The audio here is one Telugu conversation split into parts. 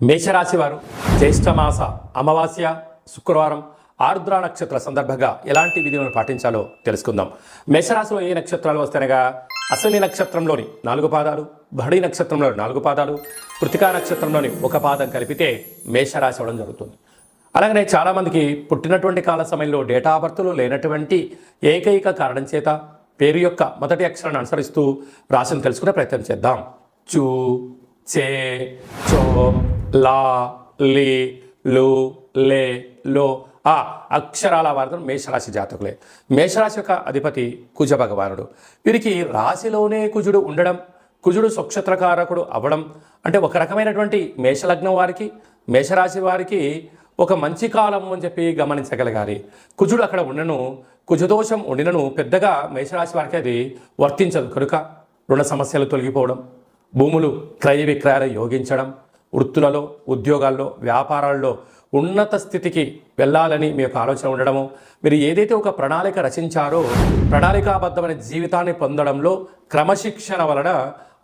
మేషరాశి వారు జ్యేష్ఠమాస అమావాస్య శుక్రవారం ఆరుద్ర నక్షత్ర సందర్భంగా ఎలాంటి విధులను పాటించాలో తెలుసుకుందాం. మేషరాశిలో ఏ నక్షత్రాలు వస్తాయనగా అశ్విని నక్షత్రంలోని 4 పాదాలు, భరణి నక్షత్రంలోని 4 పాదాలు, కృతికా నక్షత్రంలోని 1 పాదం కలిపితే మేషరాశి అవడం జరుగుతుంది. అలాగనే చాలామందికి పుట్టినటువంటి కాల సమయంలో డేటా ఆఫ్ బర్త్లో లేనటువంటి ఏకైక కారణం చేత పేరు యొక్క మొదటి అక్షరాన్ని అనుసరిస్తూ రాశిని తెలుసుకునే ప్రయత్నం చేద్దాం. చూ, చే, చో, లా, లి, లు, లే, లో ఆ అక్షరాల వారు మేషరాశి జాతకులే. మేషరాశి యొక్క అధిపతి కుజ భగవానుడు. వీరికి రాశిలోనే కుజుడు ఉండడం, కుజుడు స్వక్షత్రకారకుడు అవ్వడం అంటే ఒక రకమైనటువంటి మేషలగ్నం వారికి, మేషరాశి వారికి ఒక మంచి కాలం అని చెప్పి గమనించగలగాలి. కుజుడు అక్కడ ఉండను, కుజదోషం ఉండినను పెద్దగా మేషరాశి వారికి అది వర్తించదు. కనుక రుణ సమస్యలు తొలగిపోవడం, భూములు క్రయ విక్రయాలు యోగించడం, వృత్తులలో, ఉద్యోగాల్లో, వ్యాపారాల్లో ఉన్నత స్థితికి వెళ్ళాలని మీ యొక్క ఆలోచన ఉండడము, మీరు ఏదైతే ఒక ప్రణాళిక రచించారో ప్రణాళికాబద్ధమైన జీవితాన్ని పొందడంలో క్రమశిక్షణ వలన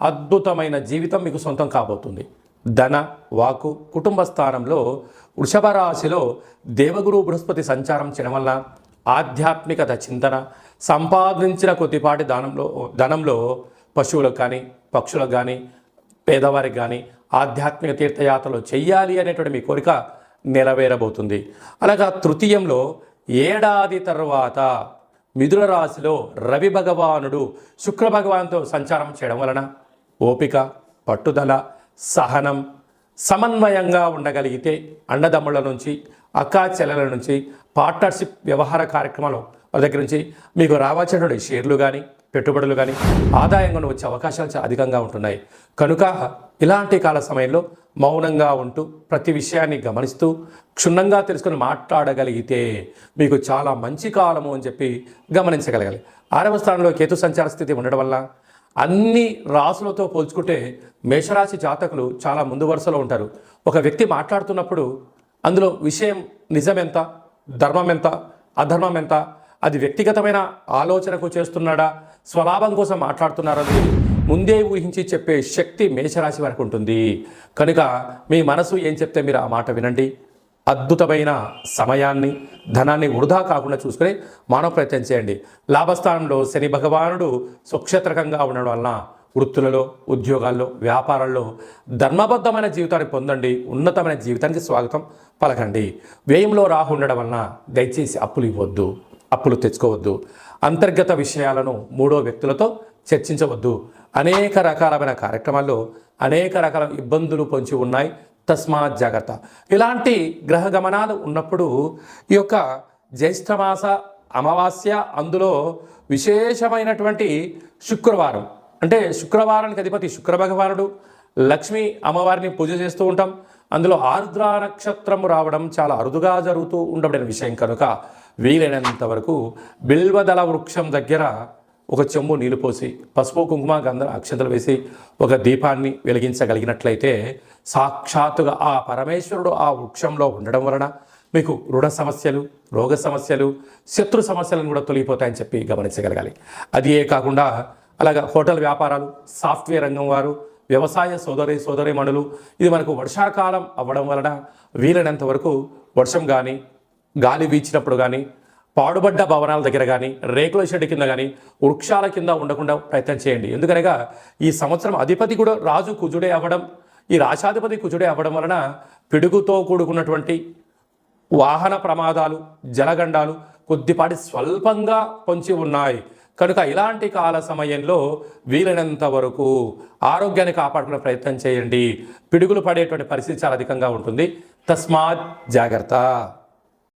అద్భుతమైన జీవితం మీకు సొంతం కాబోతుంది. ధన, వాకు, కుటుంబ స్థానంలో వృషభ రాశిలో దేవగురు బృహస్పతి సంచారం చేయడం వల్ల ఆధ్యాత్మికత చింతన, సంపాదించిన కొద్దిపాటి ధనంలో పశువులకు కానీ, పక్షులకు కానీ, పేదవారికి కానీ ఆధ్యాత్మిక తీర్థయాత్రలు చెయ్యాలి అనేటువంటి మీ కోరిక నెరవేరబోతుంది. అలాగా తృతీయంలో ఏడాది తర్వాత మిథున రాశిలో రవి భగవానుడు శుక్ర భగవాన్తో సంచారం చేయడం వలన ఓపిక, పట్టుదల, సహనం, సమన్వయంగా ఉండగలిగితే అన్నదమ్ముల నుంచి, అక్కా చెల్లెల నుంచి, పార్ట్నర్షిప్ వ్యవహార కార్యక్రమాల దగ్గర నుంచి మీకు రావాల్సినటువంటి షేర్లు కానీ, పెట్టుబడులు కానీ ఆదాయంగా వచ్చే అవకాశాలు చాలా అధికంగా ఉంటున్నాయి. కనుక ఇలాంటి కాల సమయంలో మౌనంగా ఉంటూ ప్రతి విషయాన్ని గమనిస్తూ క్షుణ్ణంగా తెలుసుకుని మాట్లాడగలిగితే మీకు చాలా మంచి కాలము అని చెప్పి గమనించగలగాలి. 6వ స్థానంలో కేతు సంచార స్థితి ఉండడం వల్ల అన్ని రాసులతో పోల్చుకుంటే మేషరాశి జాతకులు చాలా ముందు వరుసలో ఉంటారు. ఒక వ్యక్తి మాట్లాడుతున్నప్పుడు అందులో విషయం నిజమెంత, ధర్మం ఎంత, అధర్మం ఎంత, అది వ్యక్తిగతమైన ఆలోచనకు చేస్తున్నాడా, స్వలాభం కోసం మాట్లాడుతున్నారని ముందే ఊహించి చెప్పే శక్తి మేషరాశి వరకు ఉంటుంది. కనుక మీ మనసు ఏం చెప్తే మీరు ఆ మాట వినండి. అద్భుతమైన సమయాన్ని, ధనాన్ని వృధా కాకుండా చూసుకుని మానవ ప్రయత్నం చేయండి. లాభస్థానంలో శని భగవానుడు స్వక్షేత్రకంగా ఉండడం వలన వృత్తులలో, ఉద్యోగాల్లో, వ్యాపారాల్లో ధర్మబద్ధమైన జీవితాన్ని పొందండి. ఉన్నతమైన జీవితానికి స్వాగతం పలకండి. వ్యయంలో రాహు ఉండడం వలన దయచేసి అప్పులు ఇవ్వద్దు, అప్పులు తెచ్చుకోవద్దు. అంతర్గత విషయాలను 3వ వ్యక్తులతో చర్చించవద్దు. అనేక రకాలమైన కార్యక్రమాల్లో అనేక రకాల ఇబ్బందులు పొంచి ఉన్నాయి. తస్మాత్ జాగ్రత్త. ఇలాంటి గ్రహ గమనాలు ఉన్నప్పుడు ఈ యొక్క జ్యేష్ఠమాస అమావాస్య, అందులో విశేషమైనటువంటి శుక్రవారం అంటే శుక్రవారానికి అధిపతి శుక్ర భగవానుడు, లక్ష్మీ అమ్మవారిని పూజ చేస్తూ ఉంటాం. అందులో ఆరుద్ర నక్షత్రము రావడం చాలా అరుదుగా జరుగుతూ ఉండబడిన విషయం. కనుక వీలైనంత వరకు బిల్వదళ వృక్షం దగ్గర ఒక చెంబు నీళ్లు పోసి పసుపు, కుంకుమ, గంధం, అక్షతలు వేసి ఒక దీపాన్ని వెలిగించగలిగినట్లయితే సాక్షాత్తుగా ఆ పరమేశ్వరుడు ఆ వృక్షంలో ఉండడం వలన మీకు రుణ సమస్యలు, రోగ సమస్యలు, శత్రు సమస్యలను కూడా తొలగిపోతాయని చెప్పి గమనించగలగాలి. అదే కాకుండా అలాగా హోటల్ వ్యాపారాలు, సాఫ్ట్వేర్ రంగం వారు, వ్యవసాయ సోదరీమణులు, ఇది మనకు వర్షాకాలం అవ్వడం వలన వీలైనంత వరకు వర్షం కానీ, గాలి వీచినప్పుడు కానీ, పాడుబడ్డ భవనాల దగ్గర కానీ, రేకుల షెడ్ కింద కానీ, వృక్షాల కింద ఉండకుండా ప్రయత్నం చేయండి. ఎందుకనగా ఈ సంవత్సరం అధిపతి కూడా రాజు కుజుడే అవ్వడం, ఈ రాశాధిపతి కుజుడే అవ్వడం వలన పిడుగుతో కూడుకున్నటువంటి వాహన ప్రమాదాలు, జలగండాలు కొద్దిపాటి స్వల్పంగా పొంచి ఉన్నాయి. కనుక ఇలాంటి కాల సమయంలో వీలైనంత వరకు ఆరోగ్యాన్ని కాపాడుకునే ప్రయత్నం చేయండి. పిడుగులు పడేటువంటి పరిస్థితి చాలా అధికంగా ఉంటుంది. తస్మాత్ జాగ్రత్త.